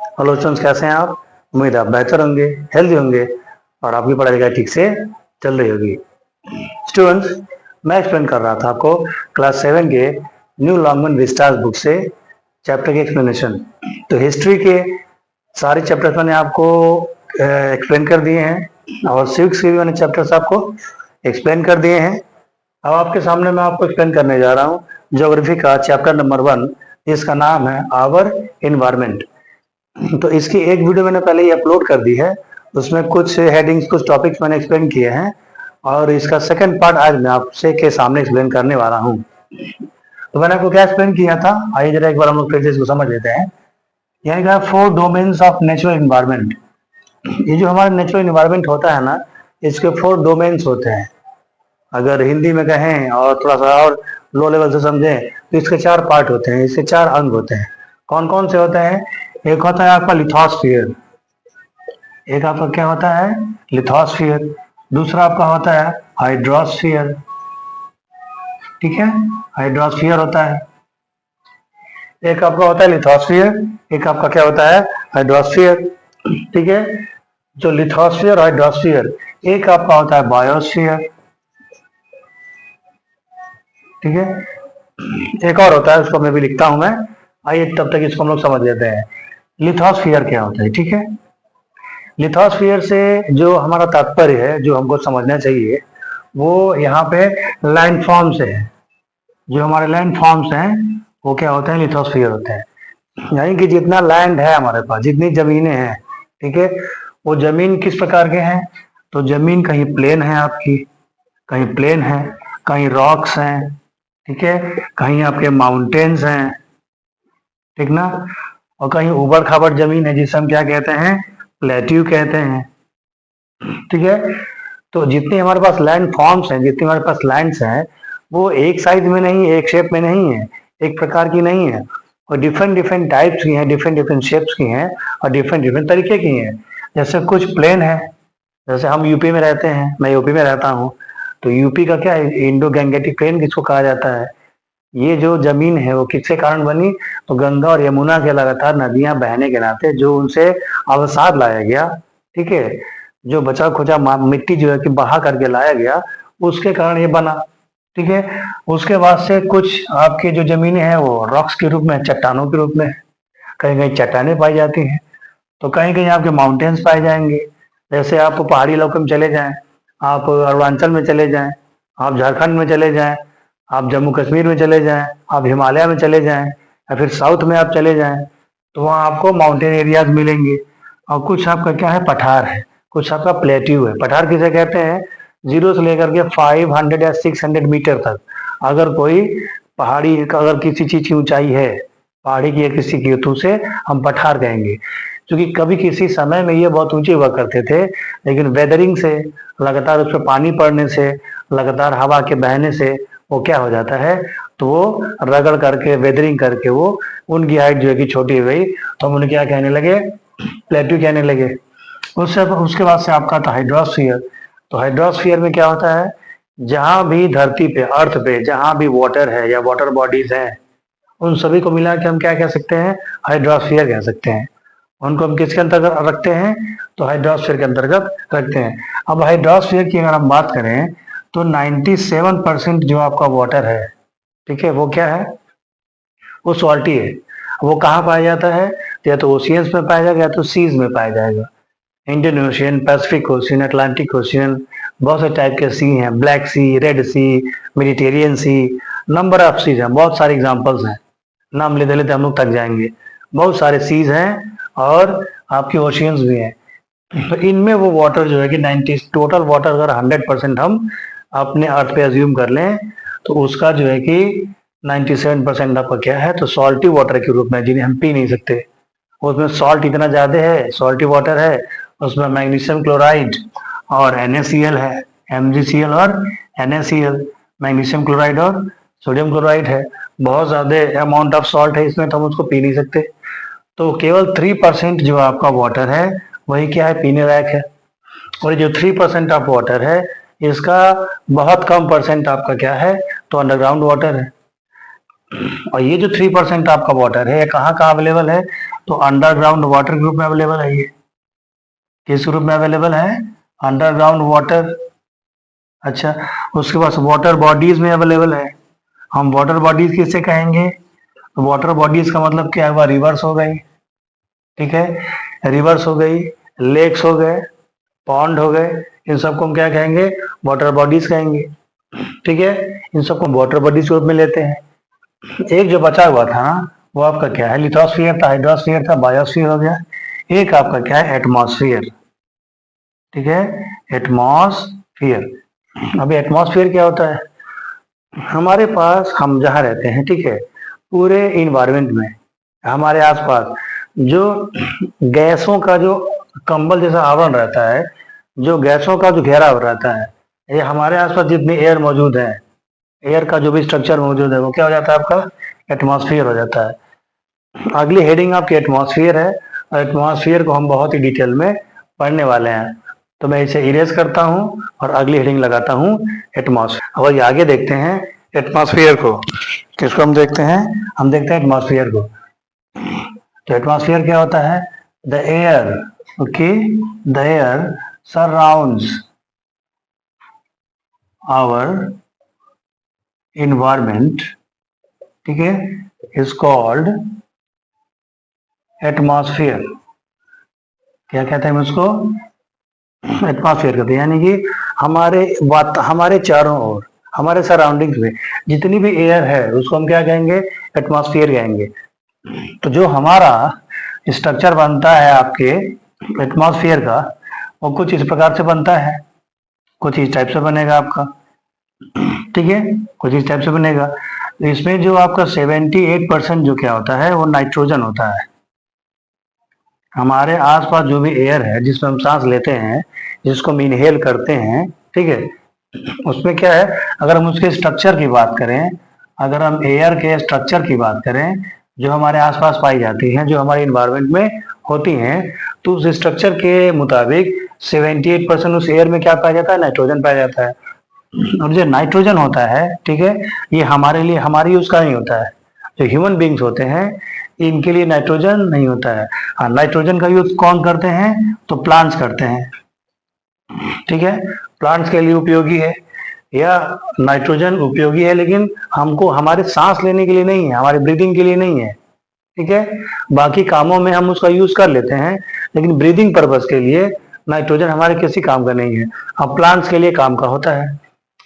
Hello students, कैसे हैं आप? उम्मीद है आप बेहतर होंगे, हेल्दी होंगे और आपकी पढ़ाई लिखाई ठीक से चल रही होगी। स्टूडेंट्स, मैं एक्सप्लेन कर रहा था आपको क्लास 7 के न्यू लॉन्गमैन विस्टास बुक से चैप्टर की एक्सप्लेनेशन। तो हिस्ट्री के सारे चैप्टर्स मैंने आपको एक्सप्लेन कर दिए हैं और सिविक्स के भी मैंने चैप्टर्स आपको एक्सप्लेन कर दिए हैं। अब आपके सामने मैं आपको एक्सप्लेन करने जा रहा हूँ ज्योग्राफी का चैप्टर नंबर 1, जिसका नाम है आवर इन्वायरमेंट। तो इसकी एक वीडियो मैंने पहले ही अपलोड कर दी है, उसमें कुछ हेडिंग्स, कुछ टॉपिक्स मैंने एक्सप्लेन किए हैं और इसका सेकंड पार्ट आज मैं आपसे के सामने एक्सप्लेन करने वाला हूँ। तो मैंने आपको क्या एक्सप्लेन किया था, आइए जरा एक बार हम लोग फिर से इसको समझ लेते हैं। यहाँ का 4 डोमेन्स ऑफ नेचुरल इन्वायरमेंट। ये जो हमारा नेचुरल इन्वायरमेंट होता है ना, इसके 4 डोमेन्स होते हैं। अगर हिंदी में कहें और थोड़ा सा और लो लेवल से समझें तो इसके 4 पार्ट होते हैं, इसके 4 अंग होते हैं। कौन कौन से होते हैं? एक होता है आपका लिथोस्फीयर, एक आपका क्या होता है? लिथोस्फीयर। दूसरा आपका होता है हाइड्रोस्फीयर, ठीक है, हाइड्रोस्फीयर होता है। एक आपका होता है लिथोस्फीयर, एक आपका क्या होता है? हाइड्रोस्फीयर, ठीक है। जो लिथोस्फीयर, हाइड्रोस्फीयर, एक आपका होता है बायोस्फीयर, ठीक है। एक और होता है, उसको मैं भी लिखता हूं मैं, आइए तब तक इसको हम लोग समझ लेते हैं। लिथोस्फीयर क्या होता है, ठीक है। लिथोस्फीयर से जो हमारा तात्पर्य है, जो हमको समझना चाहिए, वो यहाँ पे लैंड फॉर्म्स है। जो हमारे लैंड फॉर्म्स हैं वो क्या होते हैं? लिथोस्फीयर होते हैं। यानी कि जितना लैंड है हमारे पास, जितनी जमीनें हैं, ठीक है, वो जमीन किस प्रकार के हैं? तो जमीन कहीं प्लेन है आपकी, कहीं प्लेन है, कहीं रॉक्स हैं, ठीक है, कहीं आपके माउंटेन्स हैं, ठीक ना, और कहीं उबड़ खाबड़ जमीन है जिसे हम क्या कहते हैं? प्लेट्यू कहते हैं, ठीक है। तो जितने हमारे पास लैंड फॉर्म्स हैं, जितने हमारे पास लैंड्स हैं, वो एक साइज में नहीं, एक शेप में नहीं है, एक प्रकार की नहीं है, और डिफरेंट डिफरेंट टाइप्स की हैं, डिफरेंट डिफरेंट शेप्स की हैं और डिफरेंट डिफरेंट तरीके की हैं। जैसे कुछ प्लेन है, जैसे हम यूपी में रहते हैं, मैं यूपी में रहता हूँ, तो यूपी का क्या है? इंडो गैंगेटिक प्लेन किसको कहा जाता है? ये जो जमीन है वो किसके कारण बनी? तो गंगा और यमुना के लगातार नदियां बहने के नाते जो उनसे अवसाद लाया गया, ठीक है, जो बचा खुचा मिट्टी जो है कि बहा करके लाया गया, उसके कारण ये बना, ठीक है। उसके बाद से कुछ आपकी जो जमीनें हैं वो रॉक्स के रूप में, चट्टानों के रूप में, कहीं कहीं चट्टानें पाई जाती हैं, तो कहीं कहीं आपके माउंटेन्स पाए जाएंगे। जैसे आप पहाड़ी इलाकों में चले जाएं, आप अरुणाचल में चले जाएं, आप झारखंड में चले जाएं, आप जम्मू कश्मीर में चले जाएं, आप हिमालय में चले जाएं या फिर साउथ में आप चले जाएं, तो वहाँ आपको माउंटेन एरियाज मिलेंगे। और कुछ आपका क्या है? पठार है, कुछ आपका प्लेट्यू है। पठार किसे कहते हैं? 0 से लेकर के 500 या 600 मीटर तक अगर कोई पहाड़ी, अगर किसी चीज की ऊंचाई है, पहाड़ी की या किसी की, तो उसे हम पठार कहेंगे। क्योंकि कभी किसी समय में ये बहुत ऊंचे हुआ करते थे, लेकिन वेदरिंग से, लगातार उस पर पानी पड़ने से, लगातार हवा के बहने से वो क्या हो जाता है? तो वो रगड़ करके, वेदरिंग करके वो, उनकी हाइट जो है कि छोटी हो गई, तो हम उन्हें क्या कहने लगे? प्लेट्यू कहने लगे। उससे उसके बाद से आपका था हाइड्रोस्फीयर। तो हाइड्रोस्फीयर में क्या होता है? जहां भी धरती पे, अर्थ पे जहां भी वाटर है या वाटर बॉडीज हैं, उन सभी को मिला के हम क्या कह सकते हैं? हाइड्रोस्फीयर कह सकते हैं। उनको हम किसके अंतर्गत रखते हैं? तो हाइड्रोस्फीयर के अंतर्गत रखते हैं। अब हाइड्रोस्फीयर की अगर हम बात करें तो 97% जो आपका वाटर है, ठीक है, वो क्या है? वो सॉल्टी है। वो कहाँ पाया जाता है? या तो ओशियंस में पाया जाएगा या तो सीज में पाया जाएगा। Indian Ocean, Pacific Ocean, Atlantic Ocean, बहुत से टाइप के सी हैं, Black Sea, Red Sea, Mediterranean Sea, number of seas हैं, बहुत सारे एग्जाम्पल्स हैं, नाम लेते लेते हम लोग थक जाएंगे। बहुत सारे सीज हैं और आपके ओशियंस भी हैं। तो इनमें वो वाटर जो है कि 90, टोटल वाटर अगर 100% हम अपने अर्थ पे अज्यूम कर लें, तो उसका जो है कि 97% आपका क्या है? तो सॉल्टी वाटर के रूप में, जिन्हें हम पी नहीं सकते। उसमें सॉल्ट इतना ज़्यादा है, सॉल्टी वाटर है, उसमें मैग्नीशियम क्लोराइड और NaCl है, MgCl और NaCl, मैग्नीशियम क्लोराइड और सोडियम क्लोराइड है। बहुत ज़्यादा अमाउंट ऑफ सॉल्ट है इसमें, तो हम उसको पी नहीं सकते। तो केवल 3% जो आपका वाटर है वही क्या है? पीने लायक है। और जो 3% ऑफ वाटर है, इसका बहुत कम परसेंट आपका क्या है? तो अंडरग्राउंड वाटर है। और ये जो 3% आपका वाटर है, ये कहाँ कहाँ अवेलेबल है? तो अंडरग्राउंड वाटर ग्रुप में अवेलेबल है। ये किस ग्रुप में अवेलेबल है? Underground water. अच्छा, उसके पास वाटर बॉडीज में अवेलेबल है। हम वाटर बॉडीज किससे कहेंगे? वाटर बॉडीज का मतलब क्या हुआ? रिवर्स हो गई, ठीक है, रिवर्स हो गई, लेक्स हो गए, पॉन्ड हो गए, इन सबको हम क्या कहेंगे? वाटर बॉडीज कहेंगे, ठीक है। इन सबको वाटर बॉडीज के रूप में लेते हैं। एक जो बचा हुआ था ना, वो आपका क्या है? लिथोस्फीयर था, हाइड्रोस्फीयर था, बायोस्फीयर हो गया। एक आपका क्या है? एटमॉस्फेयर, ठीक है, एटमॉस्फेयर। अभी एटमॉस्फेयर क्या होता है? हमारे पास, हम जहाँ रहते हैं, ठीक है, पूरे इन्वायरमेंट में हमारे आसपास जो गैसों का जो कंबल जैसा आवरण रहता है, जो गैसों का जो घेराव रहता है, ये हमारे आसपास जितनी एयर मौजूद है, एयर का जो भी स्ट्रक्चर मौजूद है, वो क्या हो जाता है? आपका एटमॉस्फेयर हो जाता है। अगली हेडिंग आपकी एटमॉस्फेयर है, और एटमॉस्फेयर को हम बहुत ही डिटेल में पढ़ने वाले हैं। तो मैं इसे इरेज करता हूँ और अगली हेडिंग लगाता हूँ एटमॉस्फेयर। अब ये आगे देखते हैं एटमॉस्फेयर को। किसको हम देखते हैं? हम देखते हैं एटमॉस्फेयर को। तो एटमॉस्फेयर क्या होता है? The air, okay, the air surrounds our environment, ठीक है, इज कॉल्ड एटमॉस्फेयर। क्या कहते हैं उसको? एटमॉस्फेयर कहते हैं। यानी कि हमारे चारों ओर, हमारे सराउंडिंग्स में जितनी भी एयर है, उसको हम क्या कहेंगे? एटमॉस्फेयर कहेंगे। तो जो हमारा स्ट्रक्चर बनता है आपके एटमॉस्फेयर का, वो कुछ इस प्रकार से बनता है, कुछ इस टाइप से बनेगा आपका, ठीक है, कुछ इस टाइप से बनेगा। तो इसमें जो आपका 78% जो क्या होता है, वो नाइट्रोजन होता है। हमारे आसपास जो भी एयर है, जिसमें हम सांस लेते हैं, जिसको हम इनहेल करते हैं, ठीक है, उसमें क्या है? अगर हम उसके स्ट्रक्चर की बात करें, अगर हम एयर के स्ट्रक्चर की बात करें, जो हमारे आसपास पाई जाती हैं, जो हमारे इन्वायरमेंट में होती हैं, तो उस स्ट्रक्चर के मुताबिक 78% उस एयर में क्या पाया जाता है? नाइट्रोजन पाया जाता है। और जो नाइट्रोजन होता है, ठीक है, ये हमारे लिए, हमारे यूज का नहीं होता है। जो ह्यूमन बींग्स होते हैं, इनके लिए नाइट्रोजन नहीं होता है। हाँ, नाइट्रोजन का यूज कौन करते हैं? तो प्लांट्स करते हैं, ठीक है, प्लांट्स के लिए उपयोगी है। या नाइट्रोजन उपयोगी है, लेकिन हमको हमारे सांस लेने के लिए नहीं है, हमारे ब्रीदिंग के लिए नहीं है, ठीक है। बाकी कामों में हम उसका यूज कर लेते हैं, लेकिन ब्रीदिंग पर्पज के लिए नाइट्रोजन हमारे किसी काम का नहीं है। अब प्लांट्स के लिए काम का होता है।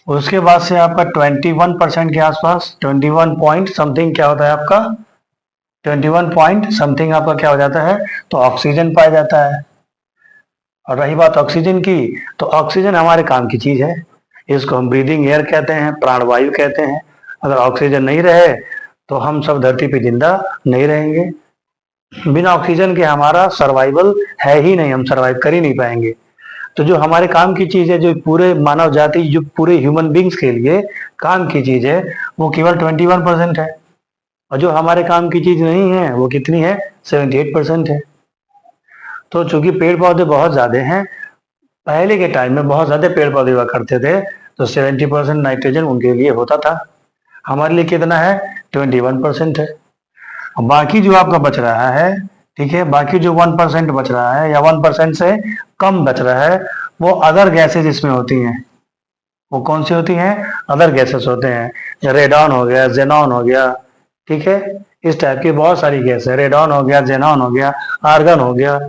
उसके बाद से आपका 21% के आसपास, 21 पॉइंट समथिंग क्या होता है आपका? 21 पॉइंट समथिंग आपका क्या हो जाता है? तो ऑक्सीजन पाया जाता है। और रही बात ऑक्सीजन की, तो ऑक्सीजन हमारे काम की चीज है। इसको हम ब्रीदिंग एयर कहते हैं, प्राणवायु कहते हैं। अगर ऑक्सीजन नहीं रहे, तो हम सब धरती पे जिंदा नहीं रहेंगे। बिना ऑक्सीजन के हमारा सर्वाइवल है ही नहीं, हम सर्वाइव कर ही नहीं पाएंगे। तो जो हमारे काम की चीज है, जो पूरे मानव जाति, जो पूरे ह्यूमन बींग्स के लिए काम की चीज है, वो केवल 21% है। और जो हमारे काम की चीज नहीं है, वो कितनी है? 78% है। तो चूंकि पेड़ पौधे बहुत ज्यादा हैं, पहले के टाइम में बहुत ज्यादा पेड़ पौधे हुआ करते थे, तो 70% नाइट्रोजन उनके लिए होता था। हमारे लिए कितना है? 21% है। और बाकी जो आपका बच रहा है, ठीक है, बाकी जो 1% बच रहा है, या 1% से कम बच रहा है, वो अदर गैसेज इसमें होती हैं। वो कौन सी होती हैं? अदर गैसेस होते हैं। रेडॉन हो गया, जेनॉन हो गया, ठीक है, इस टाइप की बहुत सारी गैस है। रेडॉन हो गया, जेनॉन हो गया, आर्गन हो गया,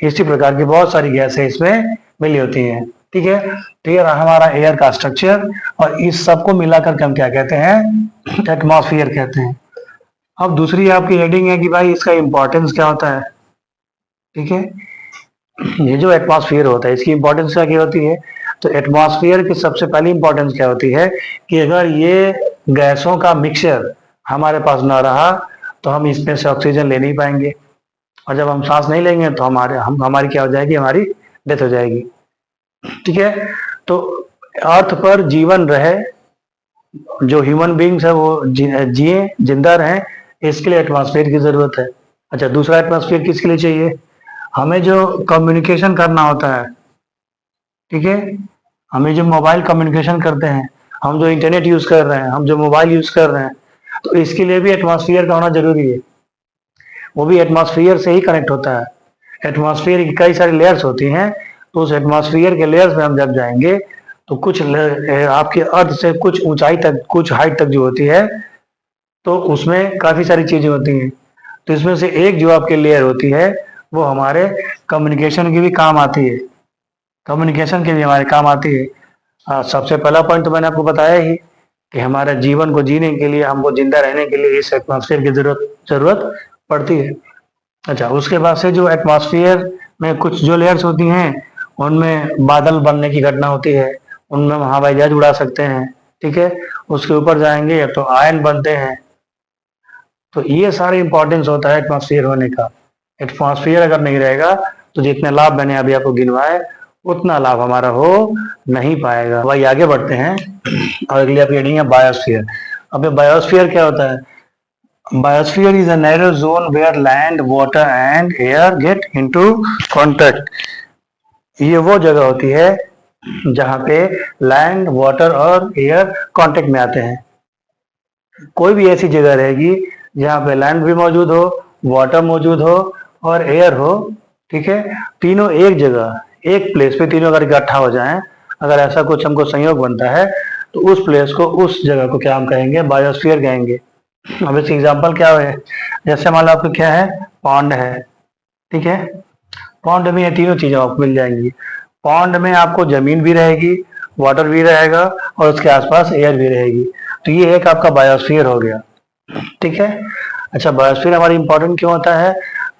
इसी प्रकार की बहुत सारी गैसें इसमें मिली होती हैं, ठीक है। तो ये रहा हमारा एयर का स्ट्रक्चर, और इस सबको मिलाकर के हम क्या कहते हैं? एटमॉस्फेयर कहते हैं। अब दूसरी आपकी हेडिंग है कि भाई इसका इंपॉर्टेंस क्या होता है, ठीक है। ये जो एटमॉस्फेयर होता है, इसकी इंपॉर्टेंस क्या होती है? तो एटमॉस्फेयर की सबसे पहली इंपॉर्टेंस क्या होती है कि अगर ये गैसों का मिक्सचर हमारे पास ना रहा, तो हम इसमें से ऑक्सीजन ले नहीं पाएंगे। और जब हम सांस नहीं लेंगे, तो हमारी क्या हो जाएगी? हमारी डेथ हो जाएगी, ठीक है। तो अर्थ पर जीवन रहे, जो ह्यूमन बींग्स है वो जिए, जिंदा रहें, इसके लिए एटमॉस्फेयर की जरूरत है। अच्छा, दूसरा एटमॉस्फेयर किसके लिए चाहिए? हमें जो कम्युनिकेशन करना होता है, ठीक है, हमें जो मोबाइल कम्युनिकेशन करते हैं, हम जो इंटरनेट यूज कर रहे हैं, हम जो मोबाइल यूज कर रहे हैं, तो इसके लिए भी एटमॉस्फेयर का होना जरूरी है, वो भी एटमॉस्फेयर से ही कनेक्ट होता है। एटमॉस्फेयर की कई सारी लेयर्स होती हैं, तो उस एटमॉस्फेयर के लेयर्स में हम जब जाएंगे तो कुछ आपके अर्थ से कुछ ऊंचाई तक, कुछ हाइट तक जो होती है, तो उसमें काफी सारी चीजें होती हैं। तो इसमें से एक जो आपकी लेयर होती है वो हमारे कम्युनिकेशन की भी काम आती है, कम्युनिकेशन के भी हमारे काम आती है। सबसे पहला पॉइंट तो मैंने आपको बताया ही कि हमारे जीवन को जीने के लिए, हमको जिंदा रहने के लिए इस एटमॉस्फेयर की जरूरत पड़ती है। अच्छा, उसके बाद से जो एटमॉस्फेयर में कुछ जो लेयर्स होती हैं उनमें बादल बनने की घटना होती है, उनमें हम हवाई जहाज उड़ा सकते हैं, ठीक है। उसके ऊपर जाएंगे तो आयन बनते हैं। तो ये सारे इंपॉर्टेंस होता है एटमॉस्फेयर होने का। एटमॉस्फेयर अगर नहीं रहेगा तो जितने लाभ मैंने अभी आपको गिनवाए उतना लाभ हमारा हो नहीं पाएगा। वही आगे बढ़ते हैं और अगली आपकी हेडिंग है बायोस्फीयर। अब ये बायोस्फीयर क्या होता है? Biosphere is a narrow zone where land, water and air get into contact. ये वो जगह होती है जहाँ पे लैंड, वाटर और एयर कांटेक्ट में आते हैं। कोई भी ऐसी जगह रहेगी जहाँ पे लैंड भी मौजूद हो, वाटर मौजूद हो और एयर हो, ठीक है, तीनों एक जगह, एक प्लेस पे तीनों अगर इकट्ठा हो जाएं, अगर ऐसा कुछ हमको संयोग बनता है तो उस प्लेस को, उस जगह को क्या हम कहेंगे? बायोस्फीयर कहेंगे। अब इसकी एग्जाम्पल क्या है? जैसे मान लो आपको क्या है, पॉन्ड है, ठीक है। पॉन्ड में ये तीनों चीजें आपको मिल जाएंगी। पॉन्ड में आपको जमीन भी रहेगी, वाटर भी रहेगा और उसके आसपास एयर भी रहेगी। तो ये एक आपका बायोस्फीयर हो गया, ठीक है। अच्छा, बायोस्फीयर हमारी इंपॉर्टेंट क्यों होता है?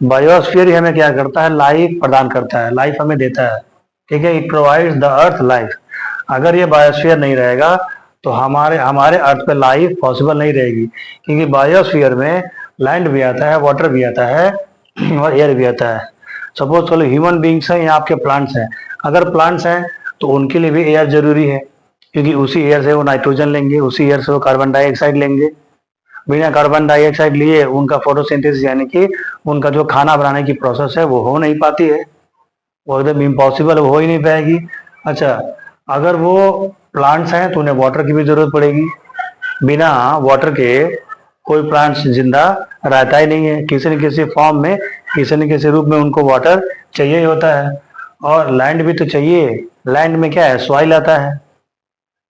बायोस्फीयर ही हमें क्या करता है? लाइफ प्रदान करता है, लाइफ हमें देता है, ठीक है। It provides the earth life. अगर ये बायोस्फीयर नहीं रहेगा तो हमारे हमारे अर्थ पे लाइफ पॉसिबल नहीं रहेगी, क्योंकि बायोस्फीयर में लैंड भी आता है, वाटर भी आता है और एयर भी आता है। सपोज चलो ह्यूमन बींग्स हैं या आपके प्लांट्स हैं, अगर प्लांट्स हैं तो उनके लिए भी एयर जरूरी है, क्योंकि उसी एयर से वो नाइट्रोजन लेंगे, उसी एयर से वो कार्बन डाइऑक्साइड लेंगे। बिना कार्बन डाइऑक्साइड लिए उनका फोटोसिंथेसिस यानी कि उनका जो खाना बनाने की प्रोसेस है वो हो नहीं पाती है, वो एकदम इम्पॉसिबल, हो ही नहीं पाएगी। अच्छा, अगर वो प्लांट्स हैं तो उन्हें वाटर की भी जरूरत पड़ेगी। बिना वाटर के कोई प्लांट्स जिंदा रहता ही नहीं है, किसी न किसी फॉर्म में, किसी न किसी रूप में उनको वाटर चाहिए ही होता है। और लैंड भी तो चाहिए। लैंड में क्या है? सॉइल आता है।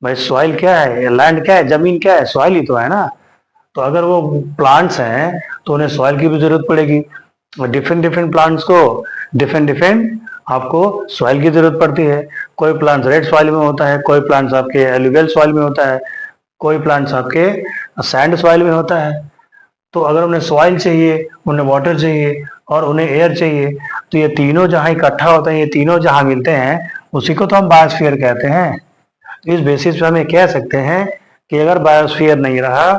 भाई सॉइल क्या है? लैंड क्या है? जमीन क्या है? सॉइल ही तो है ना। तो अगर वो प्लांट्स हैं तो उन्हें सॉइल की भी जरूरत पड़ेगी, और डिफरेंट डिफरेंट प्लांट्स को डिफरेंट डिफरेंट आपको सॉइल की जरूरत पड़ती है। कोई प्लांट्स रेड सॉइल में होता है, कोई प्लांट्स आपके एलुवियल सॉइल में होता है, कोई प्लांट्स आपके सैंड सॉइल में होता है। तो अगर उन्हें सॉइल चाहिए, उन्हें वाटर चाहिए और उन्हें एयर चाहिए, तो ये तीनों जहाँ इकट्ठा होते हैं, ये तीनों जहाँ मिलते हैं, उसी को तो हम बायोस्फीयर कहते हैं। तो इस बेसिस पे हम ये कह सकते हैं कि अगर बायोस्फीयर नहीं रहा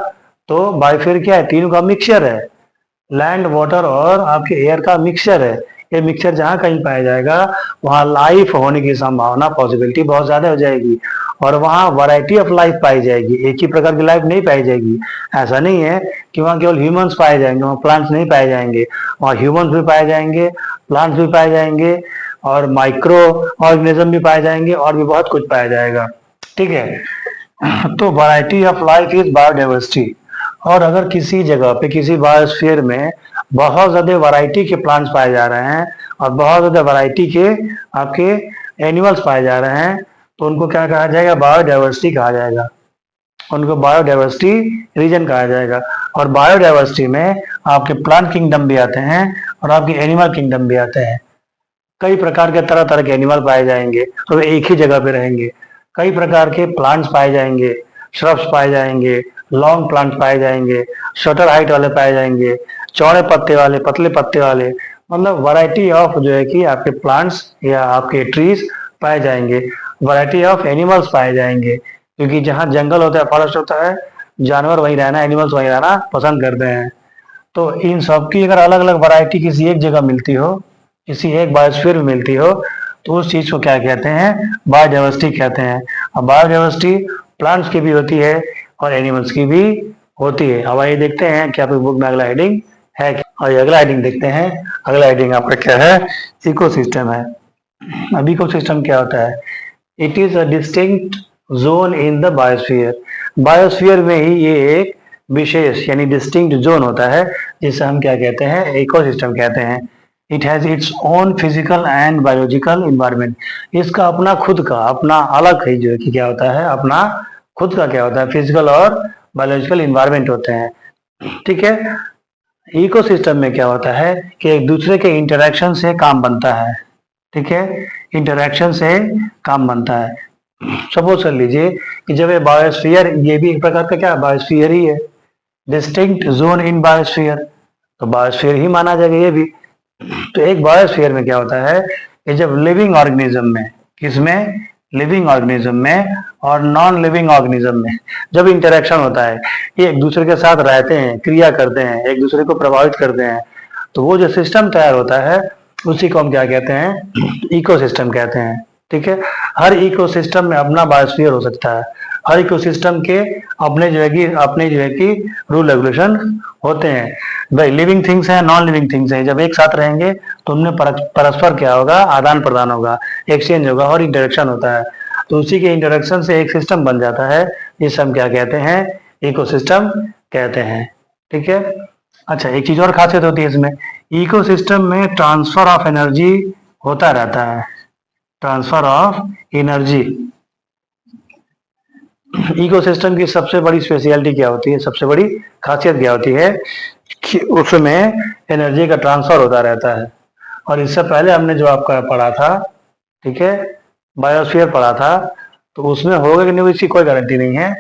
तो बायोस्फीयर क्या है? तीनों का मिक्सचर है, लैंड, वाटर और आपके एयर का मिक्सचर है। ये मिक्सचर जहाँ कहीं पाया जाएगा वहाँ लाइफ होने की संभावना, पॉसिबिलिटी बहुत ज्यादा हो जाएगी, और वहाँ वैरायटी ऑफ लाइफ पाई जाएगी। एक ही प्रकार की लाइफ नहीं पाई जाएगी। ऐसा नहीं है कि वहाँ केवल ह्यूमंस पाए जाएंगे, वहाँ प्लांट्स नहीं पाए जाएंगे, वहाँ ह्यूमंस भी पाए जाएंगे, प्लांट्स भी पाए जाएंगे और माइक्रो ऑर्गेनिज्म भी पाए जाएंगे और भी बहुत कुछ पाया जाएगा, ठीक है। तो variety of life is biodiversity. और अगर किसी जगह पे, किसी बायोस्फीयर में बहुत ज्यादा वैरायटी के प्लांट्स पाए जा रहे हैं और बहुत ज्यादा वैरायटी के आपके एनिमल्स पाए जा रहे हैं, तो उनको क्या कहा जाएगा? बायोडाइवर्सिटी कहा जाएगा। उनको बायोडाइवर्सिटी रीजन कहा जाएगा। और बायोडाइवर्सिटी में आपके प्लांट किंगडम भी आते हैं और आपके एनिमल किंगडम भी आते हैं। कई प्रकार के तरह तरह के एनिमल पाए जाएंगे तो वे एक ही जगह पे रहेंगे। कई प्रकार के प्लांट्स पाए जाएंगे, श्रब्स पाए जाएंगे, लॉन्ग प्लांट्स पाए जाएंगे, शॉर्टर हाइट वाले पाए जाएंगे, चौड़े पत्ते वाले, पतले पत्ते वाले, मतलब वैरायटी ऑफ जो है कि आपके प्लांट्स या आपके ट्रीज पाए जाएंगे। वैरायटी ऑफ एनिमल्स पाए जाएंगे, क्योंकि जहाँ जंगल होता है, फॉरेस्ट होता है, जानवर वहीं रहना, एनिमल्स वहीं रहना पसंद करते हैं। तो इन सब की अगर अलग अलग वैरायटी किसी एक जगह मिलती हो, किसी एक बायोस्फीयर में मिलती हो, तो उस चीज को क्या कहते हैं? बायोडाइवर्सिटी कहते हैं। अब बायोडाइवर्सिटी प्लांट्स की भी होती है और एनिमल्स की भी होती है। अब आइए देखते हैं कि आपकी बुक में अगला हेडिंग है क्या। और अगला हेडिंग देखते हैं। अगला हेडिंग आपका क्या है? इकोसिस्टम है। अब इकोसिस्टम क्या होता है? It is a distinct zone in the biosphere. Biosphere में ही ये एक विशेष यानी डिस्टिंक्ट जोन होता है, जिसे हम क्या कहते हैं, इकोसिस्टम कहते हैं। It has its own physical and biological environment. इसका अपना खुद का, अपना अलग ही जो है कि क्या होता है, अपना खुद का क्या होता है, फिजिकल और बायोलॉजिकल इन्वायरमेंट होते हैं। ठीक है। इकोसिस्टम में क्या होता है कि एक दूसरे के इंटरेक्शन से काम बनता है। ठीक है, इंटरेक्शन से काम बनता है। सपोज कर लीजिए कि जब ये बायोस्फीयर, ये भी एक प्रकार का क्या बायोस्फीयर ही है, डिस्टिंक्ट जोन इन बायोस्फीयर, तो बायोस्फीयर ही माना जाएगा ये भी। तो एक बायोस्फीयर में क्या होता है कि जब लिविंग ऑर्गेनिज्म में, किसमें, लिविंग ऑर्गेनिज्म में और नॉन लिविंग ऑर्गेनिज्म में जब इंटरेक्शन होता है, ये एक दूसरे के साथ रहते हैं, क्रिया करते हैं, एक दूसरे को प्रभावित करते हैं, तो वो जो सिस्टम तैयार होता है उसी को हम क्या कहते हैं, इकोसिस्टम कहते हैं। ठीक है। हर इकोसिस्टम में अपना बायोस्फीयर हो सकता है, हर इकोसिस्टम के अपने जो है कि रूल रेगुलेशन होते हैं। भाई लिविंग थिंग्स हैं, नॉन लिविंग थिंग्स हैं, जब एक साथ रहेंगे तो उनमें परस्पर क्या होगा, आदान प्रदान होगा, एक्सचेंज होगा और इंटरेक्शन होता है। तो उसी के इंटरेक्शन से एक सिस्टम बन जाता है, जिसे हम क्या कहते हैं, इकोसिस्टम कहते हैं। ठीक है। अच्छा, एक चीज और खासियत होती है इसमें, इकोसिस्टम में ट्रांसफर ऑफ एनर्जी होता रहता है। ट्रांसफर ऑफ एनर्जी, इकोसिस्टम की सबसे बड़ी स्पेशलिटी क्या होती है, सबसे बड़ी खासियत क्या होती है कि उसमें एनर्जी का ट्रांसफर होता रहता है। और इससे पहले हमने जो आपका पढ़ा था, ठीक है, बायोस्फीयर पढ़ा था, तो उसमें होगा कि नहीं इसकी कोई गारंटी नहीं है,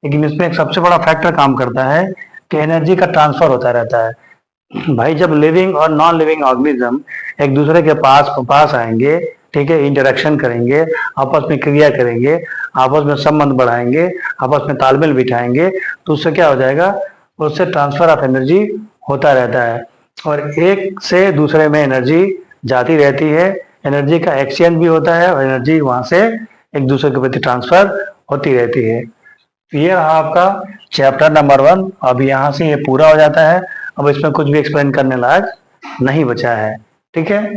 लेकिन इसमें एक सबसे बड़ा फैक्टर काम करता है कि एनर्जी का ट्रांसफर होता रहता है। भाई जब लिविंग और नॉन लिविंग ऑर्गेनिज्म एक दूसरे के पास आएंगे, ठीक है, इंटरेक्शन करेंगे, आपस में क्रिया करेंगे, आपस में संबंध बढ़ाएंगे, आपस में तालमेल बिठाएंगे, तो उससे क्या हो जाएगा, उससे ट्रांसफर ऑफ एनर्जी होता रहता है और एक से दूसरे में एनर्जी जाती रहती है, एनर्जी का एक्सचेंज भी होता है और एनर्जी वहां से एक दूसरे के प्रति ट्रांसफर होती रहती है। तो ये रहा आपका चैप्टर नंबर 1। अब यहाँ से ये पूरा हो जाता है, अब इसमें कुछ भी एक्सप्लेन करने लायक नहीं बचा है। ठीक है।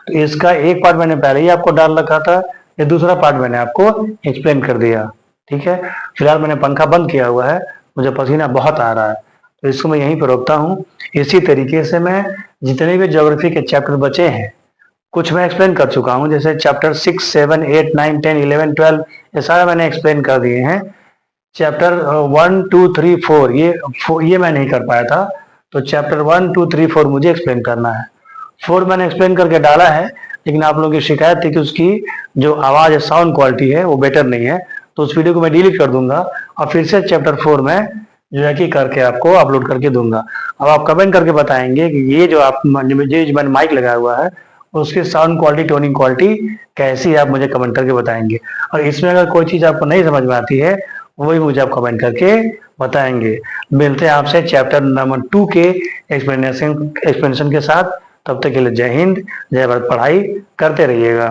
तो इसका एक पार्ट मैंने पहले ही आपको डाल रखा था, ये दूसरा पार्ट मैंने आपको एक्सप्लेन कर दिया। ठीक है। फिलहाल मैंने पंखा बंद किया हुआ है, मुझे पसीना बहुत आ रहा है, तो इसको मैं यहीं पर रोकता हूँ। इसी तरीके से मैं जितने भी ज्योग्राफी के चैप्टर बचे हैं, कुछ मैं एक्सप्लेन कर चुका हूँ, जैसे चैप्टर 6, 7, 8, 9, 10, 11, 12 ये सारे मैंने एक्सप्लेन कर दिए हैं। चैप्टर 1, 2, 3, 4 ये मैं नहीं कर पाया था, तो चैप्टर 1, 2, 3, 4 मुझे एक्सप्लेन करना है। 4 मैंने एक्सप्लेन करके डाला है, लेकिन आप लोगों की शिकायत थी कि उसकी जो आवाज है, साउंड क्वालिटी है, वो बेटर नहीं है, तो उस वीडियो को मैं डिलीट कर दूंगा और फिर से चैप्टर 4 में जो है कि करके आपको अपलोड करके दूंगा। अब आप कमेंट करके बताएंगे कि ये जो मैंने माइक लगाया हुआ है उसकी साउंड क्वालिटी, टोनिंग क्वालिटी कैसी है, आप मुझे कमेंट करके बताएंगे। और इसमें अगर कोई चीज आपको नहीं समझ में आती है, वही मुझे आप कमेंट करके बताएंगे। मिलते हैं आपसे चैप्टर नंबर 2 के एक्सप्लेनेशन के साथ। तब तक के लिए जय हिंद, जय भारत। पढ़ाई करते रहिएगा।